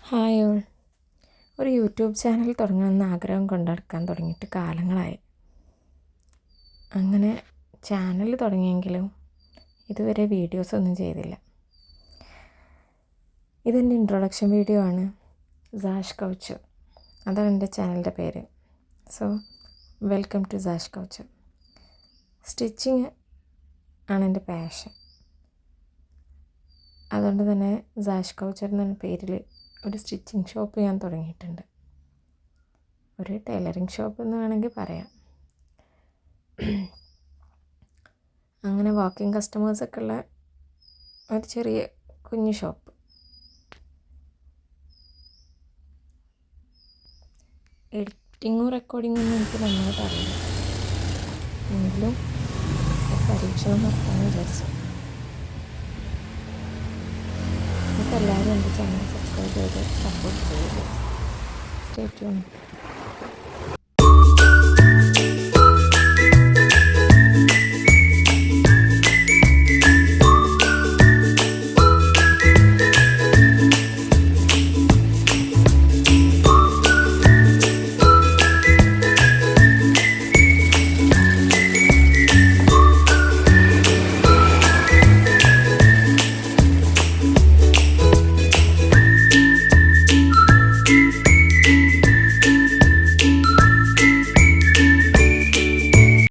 Hi all. ഒരു YouTube channel തുടങ്ങണമെന്ന് ആഗ്രഹം കൊണ്ടെടുക്കാൻ തുടങ്ങിയിട്ട് കാലങ്ങളായി. അങ്ങനെ ചാനൽ തുടങ്ങിയെങ്കിലും ഇതുവരെ വീഡിയോസൊന്നും ചെയ്തില്ല. ഇതെൻ്റെ ഇൻട്രൊഡക്ഷൻ വീഡിയോ ആണ്. സാഷ് കൗച്ചർ, അതാണ് എൻ്റെ ചാനലിൻ്റെ പേര്. So welcome to Sash Couture. Stitching ആണ് എൻ്റെ പാഷൻ. അതുകൊണ്ട് തന്നെ സാഷ് കൗച്ചർ എന്ന പേരിൽ ഒരു സ്റ്റിച്ചിങ് ഷോപ്പ് ഞാൻ തുടങ്ങിയിട്ടുണ്ട്. ഒരു ടൈലറിങ് ഷോപ്പ് എന്ന് വേണമെങ്കിൽ പറയാം. അങ്ങനെ വാക്കിംഗ് കസ്റ്റമേഴ്സൊക്കെ ഉള്ള ഒരു ചെറിയ കുഞ്ഞു ഷോപ്പ്. എഡിറ്റിങ്ങും റെക്കോർഡിങ്ങും ഒന്നും എനിക്ക് നന്നായിട്ട് അറിയില്ല. എങ്കിലും പരീക്ഷണം നടത്താമെന്ന് വിചാരിച്ചു. എല്ലാവരും എൻ്റെ ചാനൽ സബ്സ്ക്രൈബ് ചെയ്ത് സപ്പോർട്ട് ചെയ്യുക. Stay tuned.